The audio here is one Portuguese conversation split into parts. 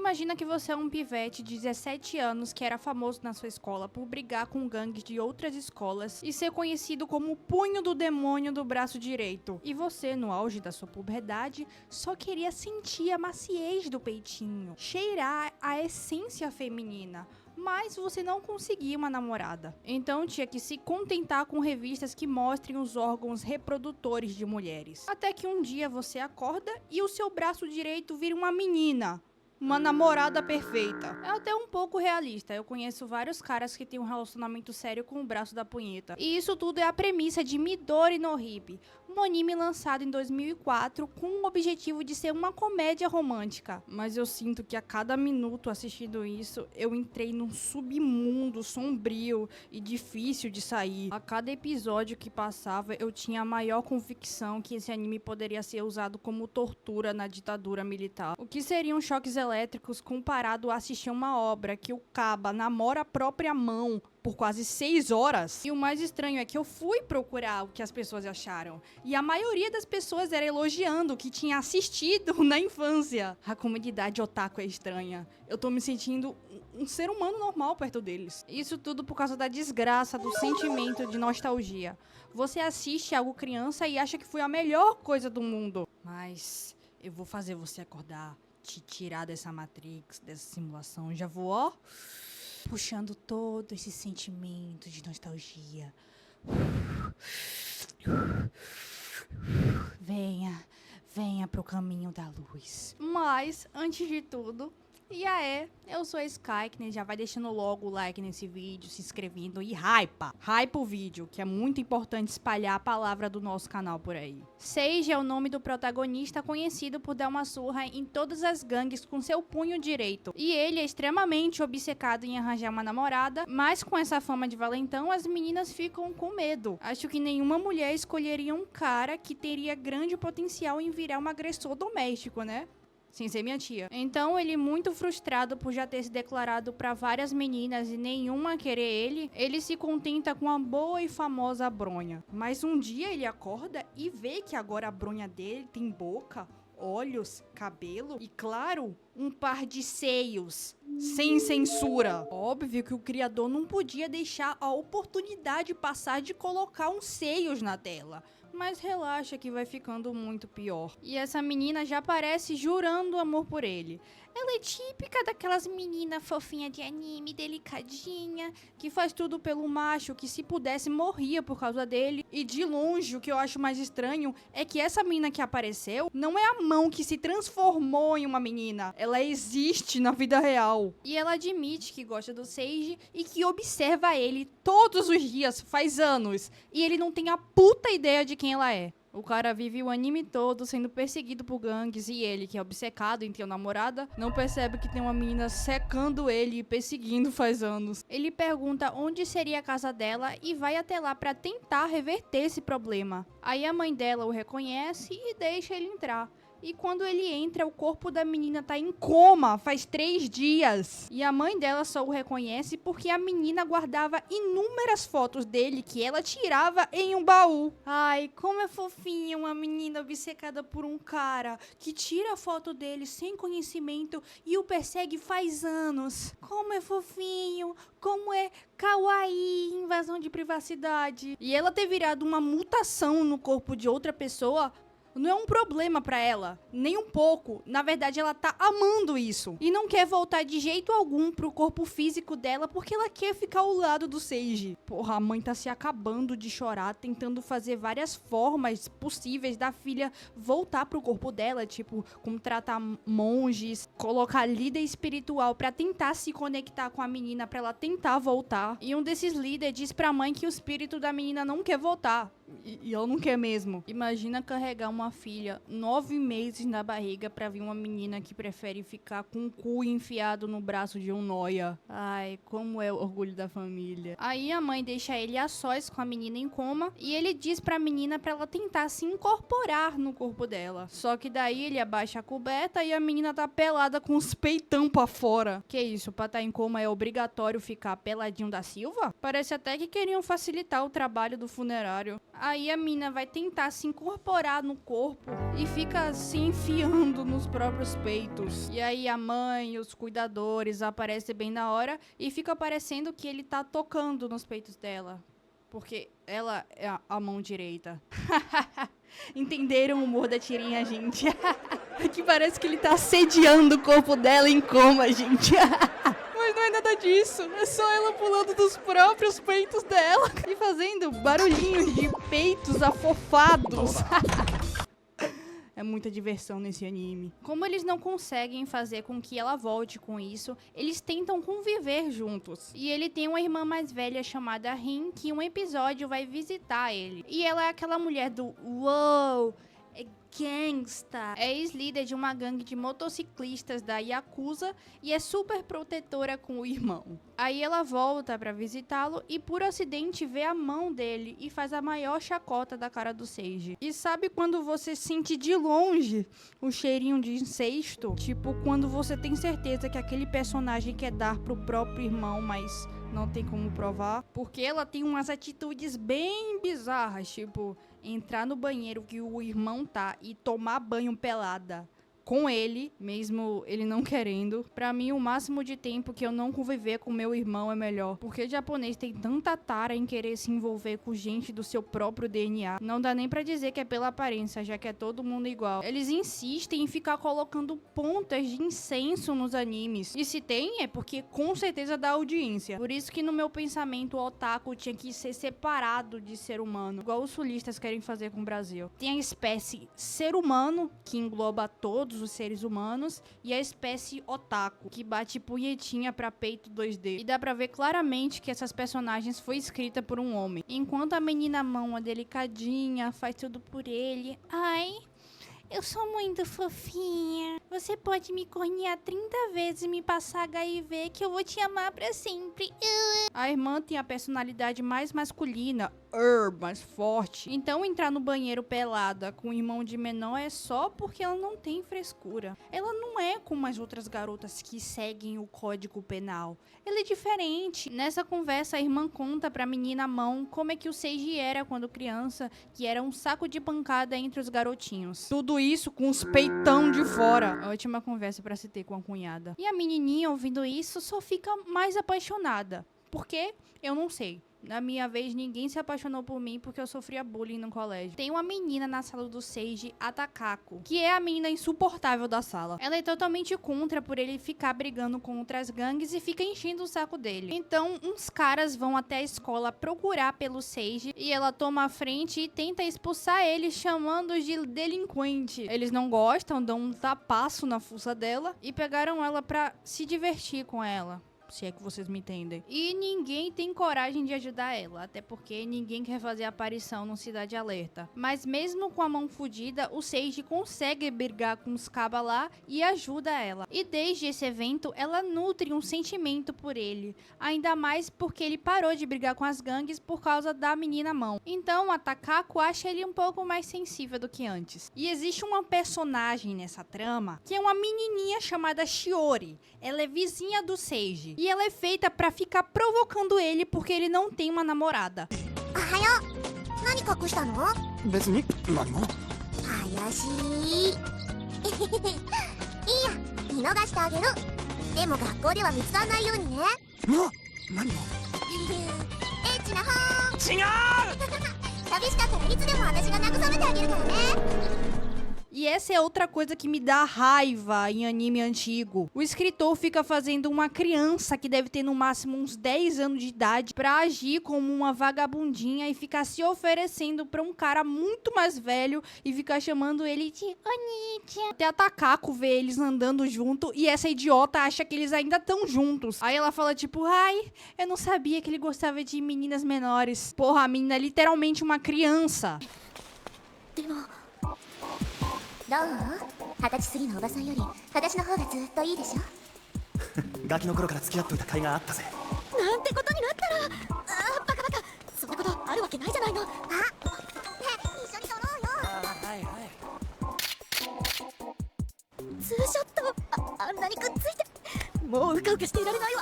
imagina que você é um pivete de 17 anos que era famoso na sua escola por brigar com gangues de outras escolas e ser conhecido como o punho do demônio do braço direito. E você, no auge da sua puberdade, só queria sentir a maciez do peitinho, cheirar a essência feminina, mas você não conseguia uma namorada. Então tinha que se contentar com revistas que mostrem os órgãos reprodutores de mulheres. Até que um dia você acorda e o seu braço direito vira uma menina. Uma namorada perfeita. É até um pouco realista. Eu conheço vários caras que têm um relacionamento sério com o braço da punheta. E isso tudo é a premissa de Midori no Hibe, um anime lançado em 2004 com o objetivo de ser uma comédia romântica. Mas eu sinto que a cada minuto assistindo isso, eu entrei num submundo sombrio e difícil de sair. A cada episódio que passava, eu tinha a maior convicção que esse anime poderia ser usado como tortura na ditadura militar. O que seriam choques elétricos comparado a assistir uma obra que o caba namora a própria mão por quase 6 horas. E o mais estranho é que eu fui procurar o que as pessoas acharam. E a maioria das pessoas era elogiando o que tinha assistido na infância. A comunidade otaku é estranha. Eu tô me sentindo um ser humano normal perto deles. Isso tudo por causa da desgraça do sentimento de nostalgia. Você assiste algo criança e acha que foi a melhor coisa do mundo. Mas eu vou fazer você acordar, te tirar dessa Matrix, dessa simulação. Já vou, ó, puxando todo esse sentimento de nostalgia. Venha pro caminho da luz. Mas, antes de tudo, eu sou a Skykness, já vai deixando logo o like nesse vídeo, se inscrevendo e hypa o vídeo, que é muito importante espalhar a palavra do nosso canal por aí. Seiji é o nome do protagonista, conhecido por dar uma surra em todas as gangues com seu punho direito. E ele é extremamente obcecado em arranjar uma namorada, mas com essa fama de valentão, as meninas ficam com medo. Acho que nenhuma mulher escolheria um cara que teria grande potencial em virar um agressor doméstico, né? Sem ser minha tia. Então ele, muito frustrado por já ter se declarado pra várias meninas e nenhuma querer ele se contenta com a boa e famosa bronha. Mas um dia ele acorda e vê que agora a bronha dele tem boca, olhos, cabelo e, claro, um par de seios. Sem censura. Óbvio que o criador não podia deixar a oportunidade passar de colocar uns seios na tela. Mas relaxa que vai ficando muito pior. E essa menina já parece jurando amor por ele. Ela é típica daquelas meninas fofinhas de anime, delicadinha, que faz tudo pelo macho, que se pudesse morria por causa dele. E de longe, o que eu acho mais estranho é que essa menina que apareceu não é a mão que se transformou em uma menina. Ela existe na vida real. E ela admite que gosta do Seiji e que observa ele todos os dias, faz anos. E ele não tem a puta ideia de quem ela é. O cara vive o anime todo sendo perseguido por gangues e ele, que é obcecado em ter uma namorada, não percebe que tem uma menina secando ele e perseguindo faz anos. Ele pergunta onde seria a casa dela e vai até lá pra tentar reverter esse problema. Aí a mãe dela o reconhece e deixa ele entrar. E quando ele entra, o corpo da menina tá em coma faz 3 dias. E a mãe dela só o reconhece porque a menina guardava inúmeras fotos dele que ela tirava em um baú. Ai, como é fofinha uma menina obcecada por um cara que tira a foto dele sem conhecimento e o persegue faz anos. Como é fofinho, como é kawaii, invasão de privacidade. E ela ter virado uma mutação no corpo de outra pessoa não é um problema pra ela, nem um pouco. Na verdade, ela tá amando isso. E não quer voltar de jeito algum pro corpo físico dela, porque ela quer ficar ao lado do Seiji. Porra, a mãe tá se acabando de chorar, tentando fazer várias formas possíveis da filha voltar pro corpo dela, tipo, contratar monges, colocar líder espiritual pra tentar se conectar com a menina, pra ela tentar voltar. E um desses líderes diz pra mãe que o espírito da menina não quer voltar. E ela não quer mesmo. Imagina carregar uma filha 9 meses na barriga pra vir uma menina que prefere ficar com o cu enfiado no braço de um nóia. Ai, como é o orgulho da família. Aí a mãe deixa ele a sós com a menina em coma e ele diz pra menina pra ela tentar se incorporar no corpo dela. Só que daí ele abaixa a coberta e a menina tá pelada com os peitão pra fora. Que isso, pra tá em coma é obrigatório ficar peladinho da Silva? Parece até que queriam facilitar o trabalho do funerário. Aí a mina vai tentar se incorporar no corpo e fica se enfiando nos próprios peitos. E aí a mãe, os cuidadores aparecem bem na hora e fica parecendo que ele tá tocando nos peitos dela. Porque ela é a mão direita. Entenderam o humor da tirinha, gente? Que parece que ele tá assediando o corpo dela em coma, gente. Mas não é nada disso. É só ela pulando dos próprios peitos dela e fazendo barulhinhos de peitos afofados. É muita diversão nesse anime. Como eles não conseguem fazer com que ela volte com isso, eles tentam conviver juntos. E ele tem uma irmã mais velha chamada Rin, que em um episódio vai visitar ele. E ela é aquela mulher do uou, é gangsta. É ex-líder de uma gangue de motociclistas da Yakuza e é super protetora com o irmão. Aí ela volta pra visitá-lo e por acidente vê a mão dele e faz a maior chacota da cara do Seiji. E sabe quando você sente de longe o cheirinho de incesto? Tipo, quando você tem certeza que aquele personagem quer dar pro próprio irmão, mas não tem como provar. Porque ela tem umas atitudes bem bizarras, tipo entrar no banheiro que o irmão tá e tomar banho pelada com ele, mesmo ele não querendo. Pra mim, o máximo de tempo que eu não conviver com meu irmão é melhor. Porque japonês tem tanta tara em querer se envolver com gente do seu próprio DNA. Não dá nem pra dizer que é pela aparência, já que é todo mundo igual. Eles insistem em ficar colocando pontas de incenso nos animes. E se tem, é porque com certeza dá audiência. Por isso que no meu pensamento, o otaku tinha que ser separado de ser humano. Igual os sulistas querem fazer com o Brasil. Tem a espécie ser humano, que engloba todos os seres humanos, e a espécie otaku, que bate punhetinha pra peito 2D. E dá pra ver claramente que essas personagens foi escrita por um homem. Enquanto a menina mão é delicadinha, faz tudo por ele. Ai, eu sou muito fofinha. Você pode me cornear 30 vezes e me passar HIV que eu vou te amar pra sempre. A irmã tem a personalidade mais masculina, mais forte. Então entrar no banheiro pelada com o irmão de menor é só porque ela não tem frescura. Ela não é como as outras garotas que seguem o código penal. Ela é diferente. Nessa conversa, a irmã conta pra menina mão como é que o Seiji era quando criança, que era um saco de pancada entre os garotinhos. Tudo isso com os peitão de fora. Ótima conversa pra se ter com a cunhada. E a menininha, ouvindo isso, só fica mais apaixonada. Por quê? Eu não sei. Na minha vez, ninguém se apaixonou por mim porque eu sofria bullying no colégio. Tem uma menina na sala do Seiji, a Takako, que é a menina insuportável da sala. Ela é totalmente contra por ele ficar brigando com outras gangues e fica enchendo o saco dele. Então, uns caras vão até a escola procurar pelo Seiji e ela toma a frente e tenta expulsar ele, chamando-os de delinquente. Eles não gostam, dão um tapaço na fuça dela e pegaram ela pra se divertir com ela. Se é que vocês me entendem. E ninguém tem coragem de ajudar ela, até porque ninguém quer fazer aparição no Cidade Alerta. Mas mesmo com a mão fodida, o Seiji consegue brigar com os cabas lá e ajuda ela. E desde esse evento, ela nutre um sentimento por ele. Ainda mais porque ele parou de brigar com as gangues por causa da menina mão. Então a Takako acha ele um pouco mais sensível do que antes. E existe uma personagem nessa trama que é uma menininha chamada Shiori. Ela é vizinha do Seiji. E ela é feita pra ficar provocando ele porque ele não tem uma namorada. E essa é outra coisa que me dá raiva em anime antigo. O escritor fica fazendo uma criança que deve ter no máximo uns 10 anos de idade pra agir como uma vagabundinha e ficar se oferecendo pra um cara muito mais velho e ficar chamando ele de Onitia. Até a Takako vê eles andando junto e essa idiota acha que eles ainda estão juntos. Aí ela fala tipo, ai, eu não sabia que ele gostava de meninas menores. Porra, a menina é literalmente uma criança. どう？20歳過ぎのおばさんより私の方がずっといいでしょ。ガキの頃から付き合っていた甲斐があったぜ。なんてことになったら、バカバカ、そんなことあるわけないじゃないの。あ、ね、一緒に撮ろうよ。はいはい。ツーショット、あんなにくっついて、もううかうかしていられないわ。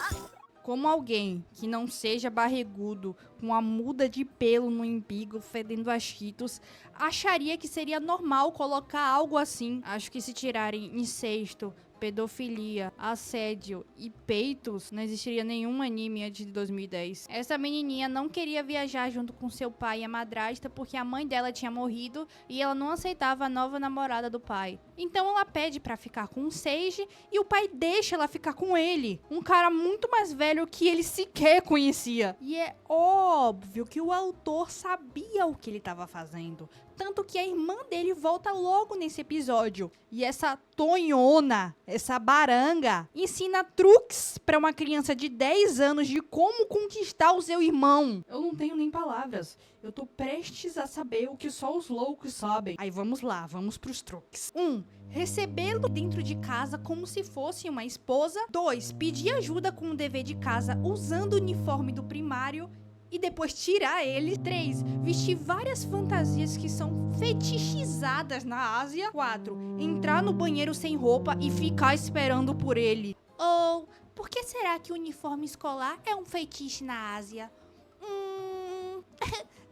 Como alguém que não seja barrigudo, com a muda de pelo no umbigo, fedendo a Cheetos, acharia que seria normal colocar algo assim. Acho que se tirarem incesto, pedofilia, assédio e peitos, não existiria nenhum anime antes de 2010. Essa menininha não queria viajar junto com seu pai e a madrasta porque a mãe dela tinha morrido e ela não aceitava a nova namorada do pai. Então ela pede pra ficar com o Seiji e o pai deixa ela ficar com ele, um cara muito mais velho que ele sequer conhecia. E é óbvio que o autor sabia o que ele estava fazendo. Tanto que a irmã dele volta logo nesse episódio. E essa tonhona, essa baranga, ensina truques pra uma criança de 10 anos de como conquistar o seu irmão. Eu não tenho nem palavras. Eu tô prestes a saber o que só os loucos sabem. Aí vamos lá, vamos pros truques. 1. Recebê-lo dentro de casa como se fosse uma esposa. 2. Pedir ajuda com o dever de casa usando o uniforme do primário e depois tirar ele. 3. Vestir várias fantasias que são fetichizadas na Ásia. 4. Entrar no banheiro sem roupa e ficar esperando por ele. Ou, por que será que o uniforme escolar é um fetiche na Ásia?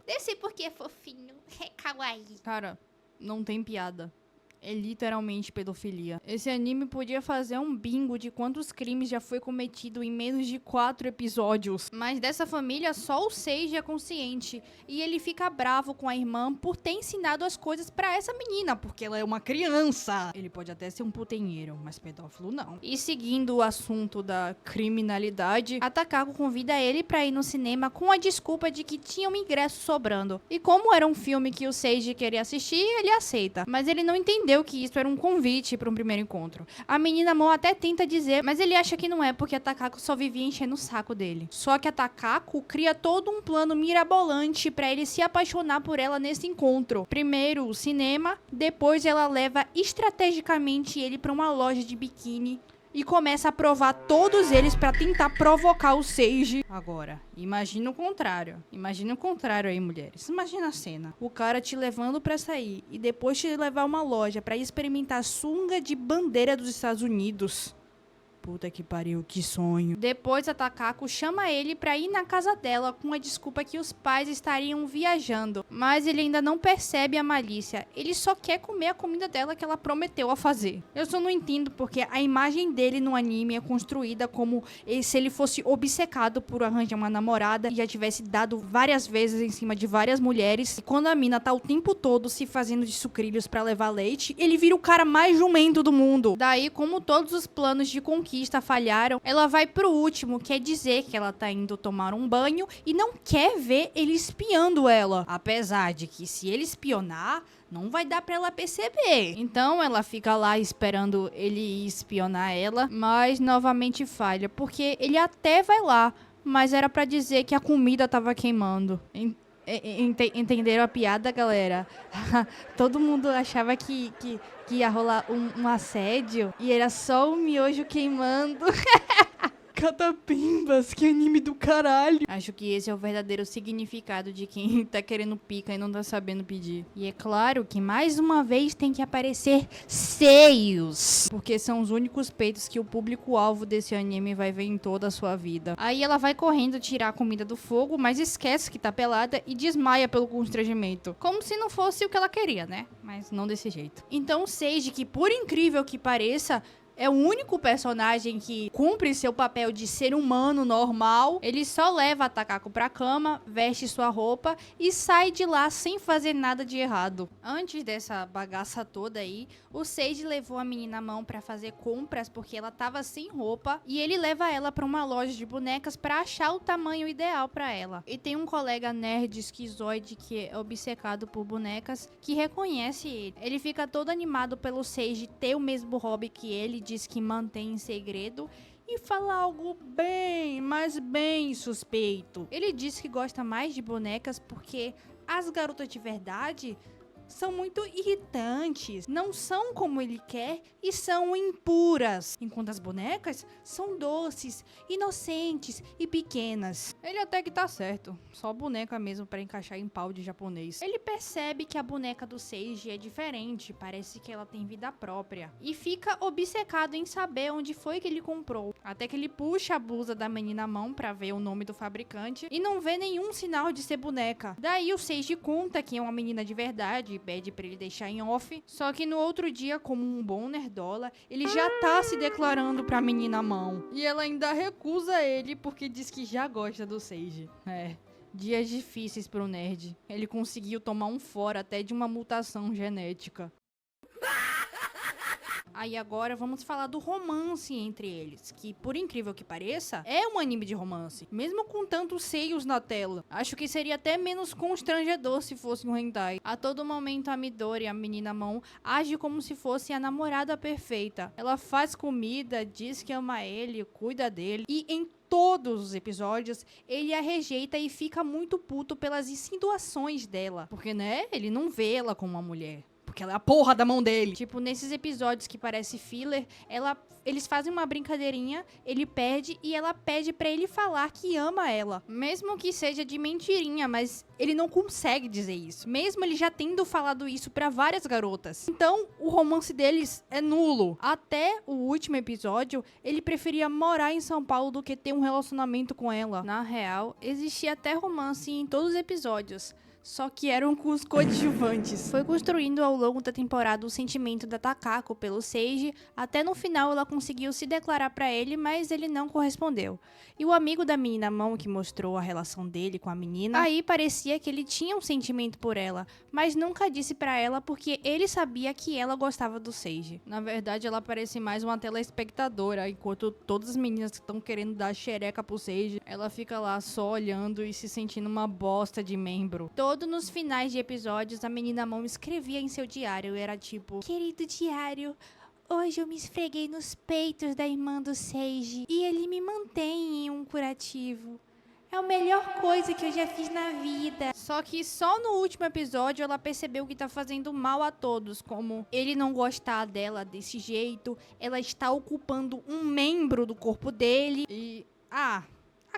Deve ser porque é fofinho. É kawaii. Cara, não tem piada. É literalmente pedofilia. Esse anime podia fazer um bingo de quantos crimes já foi cometido em menos de 4 episódios. Mas dessa família, só o Seiji é consciente. E ele fica bravo com a irmã por ter ensinado as coisas pra essa menina, porque ela é uma criança. Ele pode até ser um putenheiro, mas pedófilo não. E seguindo o assunto da criminalidade, a Takako convida ele pra ir no cinema com a desculpa de que tinha um ingresso sobrando. E como era um filme que o Seiji queria assistir, ele aceita. Mas ele não entendeu que isso era um convite para um primeiro encontro. A menina Mo até tenta dizer, mas ele acha que não é, porque a Takako só vivia enchendo o saco dele. Só que a Takako cria todo um plano mirabolante para ele se apaixonar por ela nesse encontro. Primeiro o cinema, depois ela leva estrategicamente ele para uma loja de biquíni e começa a provar todos eles pra tentar provocar o Seiji. Agora, imagina o contrário. Imagina o contrário aí, mulheres. Imagina a cena. O cara te levando pra sair e depois te levar a uma loja pra experimentar sunga de bandeira dos Estados Unidos. Puta que pariu, que sonho. Depois a Takako chama ele pra ir na casa dela com a desculpa que os pais estariam viajando. Mas ele ainda não percebe a malícia. Ele só quer comer a comida dela que ela prometeu a fazer. Eu só não entendo porque a imagem dele no anime é construída como se ele fosse obcecado por arranjar uma namorada e já tivesse dado várias vezes em cima de várias mulheres. E quando a mina tá o tempo todo se fazendo de sucrilhos pra levar leite, ele vira o cara mais jumento do mundo. Daí, como todos os planos de conquista falharam, ela vai pro último, quer dizer que ela tá indo tomar um banho e não quer ver ele espiando ela. Apesar de que se ele espionar, não vai dar pra ela perceber. Então ela fica lá esperando ele espionar ela, mas novamente falha, porque ele até vai lá, mas era pra dizer que a comida tava queimando. Entenderam a piada, galera? Todo mundo achava que ia rolar um assédio e era só o miojo queimando. Catapimbas, que anime do caralho. Acho que esse é o verdadeiro significado de quem tá querendo pica e não tá sabendo pedir. E é claro que mais uma vez tem que aparecer seios, porque são os únicos peitos que o público-alvo desse anime vai ver em toda a sua vida. Aí ela vai correndo tirar a comida do fogo, mas esquece que tá pelada e desmaia pelo constrangimento. Como se não fosse o que ela queria, né? Mas não desse jeito. Então o Seiji, que por incrível que pareça, é o único personagem que cumpre seu papel de ser humano normal. Ele só leva a Takako pra cama, veste sua roupa e sai de lá sem fazer nada de errado. Antes dessa bagaça toda aí, o Seiji levou a menina à mão pra fazer compras porque ela tava sem roupa e ele leva ela pra uma loja de bonecas pra achar o tamanho ideal pra ela. E tem um colega nerd esquizoide que é obcecado por bonecas que reconhece ele. Ele fica todo animado pelo Seiji ter o mesmo hobby que ele, diz que mantém em segredo e fala algo bem, mas bem suspeito. Ele diz que gosta mais de bonecas porque as garotas de verdade são muito irritantes, não são como ele quer e são impuras, enquanto as bonecas são doces, inocentes e pequenas. Ele até que tá certo, só boneca mesmo pra encaixar em pau de japonês. Ele percebe que a boneca do Seiji é diferente, parece que ela tem vida própria, e fica obcecado em saber onde foi que ele comprou, até que ele puxa a blusa da menina à mão pra ver o nome do fabricante e não vê nenhum sinal de ser boneca. Daí o Seiji conta que é uma menina de verdade e pede pra ele deixar em off, só que no outro dia, como um bom nerdola, ele já tá se declarando pra menina à mão. E ela ainda recusa ele porque diz que já gosta do Seiji. Dias difíceis pro nerd. Ele conseguiu tomar um fora até de uma mutação genética. Aí agora vamos falar do romance entre eles, que por incrível que pareça, é um anime de romance, mesmo com tantos seios na tela. Acho que seria até menos constrangedor se fosse um hentai. A todo momento a Midori, a menina mão, age como se fosse a namorada perfeita. Ela faz comida, diz que ama ele, cuida dele, e em todos os episódios, ele a rejeita e fica muito puto pelas insinuações dela. Porque, ele não vê ela como uma mulher. Porque ela é a porra da mão dele. Tipo, nesses episódios que parece filler, eles fazem uma brincadeirinha, ele perde e ela pede pra ele falar que ama ela. Mesmo que seja de mentirinha, mas ele não consegue dizer isso. Mesmo ele já tendo falado isso pra várias garotas. Então, o romance deles é nulo. Até o último episódio, ele preferia morar em São Paulo do que ter um relacionamento com ela. Na real, existia até romance em todos os episódios. Só que eram com os coadjuvantes. Foi construindo ao longo da temporada o sentimento da Takako pelo Seiji, até no final ela conseguiu se declarar pra ele, mas ele não correspondeu. E o amigo da menina mão que mostrou a relação dele com a menina, aí parecia que ele tinha um sentimento por ela, mas nunca disse pra ela porque ele sabia que ela gostava do Seiji. Na verdade, ela parece mais uma telespectadora, enquanto todas as meninas estão querendo dar xereca pro Seiji, ela fica lá só olhando e se sentindo uma bosta de membro. Nos finais de episódios, a menina mão escrevia em seu diário, era tipo: querido diário, hoje eu me esfreguei nos peitos da irmã do Seiji e ele me mantém em um curativo. É a melhor coisa que eu já fiz na vida. Só que só no último episódio ela percebeu que tá fazendo mal a todos, como ele não gostar dela desse jeito, ela está ocupando um membro do corpo dele e... a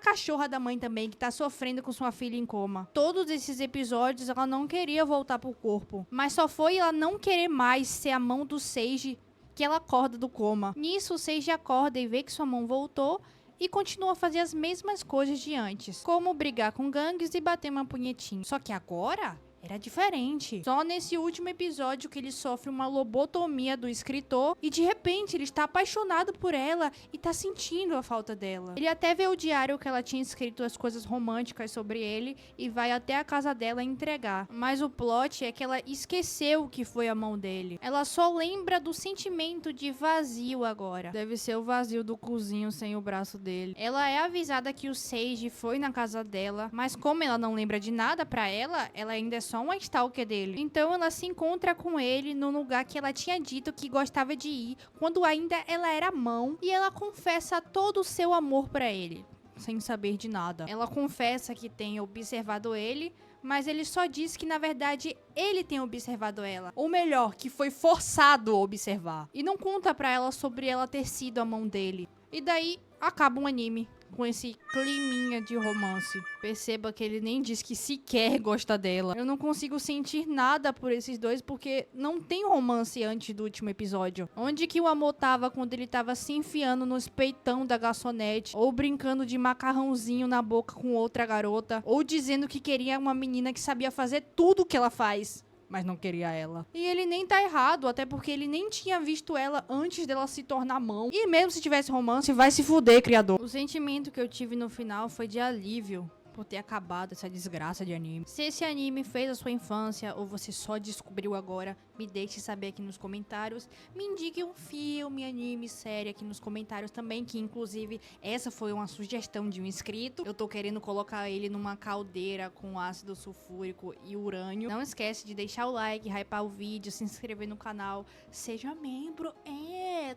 cachorra da mãe também, que tá sofrendo com sua filha em coma. Todos esses episódios ela não queria voltar pro corpo. Mas só foi ela não querer mais ser a mão do Seiji que ela acorda do coma. Nisso, o Seiji acorda e vê que sua mão voltou e continua a fazer as mesmas coisas de antes. Como brigar com gangues e bater uma punhetinha. Só que agora... era diferente. Só nesse último episódio que ele sofre uma lobotomia do escritor e de repente ele está apaixonado por ela e tá sentindo a falta dela. Ele até vê o diário que ela tinha escrito as coisas românticas sobre ele e vai até a casa dela entregar. Mas o plot é que ela esqueceu que foi a mão dele. Ela só lembra do sentimento de vazio agora. Deve ser o vazio do cozinho sem o braço dele. Ela é avisada que o Seiji foi na casa dela, mas como ela não lembra de nada pra ela ainda é só uma stalker dele. Então ela se encontra com ele no lugar que ela tinha dito que gostava de ir, quando ainda ela era mão, e ela confessa todo o seu amor pra ele, sem saber de nada. Ela confessa que tem observado ele, mas ele só diz que na verdade ele tem observado ela. Ou melhor, que foi forçado a observar. E não conta pra ela sobre ela ter sido a mão dele. E daí acaba um anime com esse climinha de romance. Perceba que ele nem diz que sequer gosta dela. Eu não consigo sentir nada por esses dois porque não tem romance antes do último episódio. Onde que o amor tava quando ele tava se enfiando nos peitão da garçonete, ou brincando de macarrãozinho na boca com outra garota, ou dizendo que queria uma menina que sabia fazer tudo o que ela faz, mas não queria ela. E ele nem tá errado, até porque ele nem tinha visto ela antes dela se tornar mão. E mesmo se tivesse romance, vai se fuder, criador. O sentimento que eu tive no final foi de alívio por ter acabado essa desgraça de anime. Se esse anime fez a sua infância ou você só descobriu agora, me deixe saber aqui nos comentários. Me indique um filme, anime, série aqui nos comentários também, que inclusive essa foi uma sugestão de um inscrito. Eu tô querendo colocar ele numa caldeira com ácido sulfúrico e urânio. Não esquece de deixar o like, hypar o vídeo, se inscrever no canal, seja membro,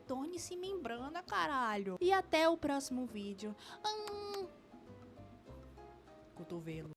torne-se membrana, caralho. E até o próximo vídeo. Cotovelo.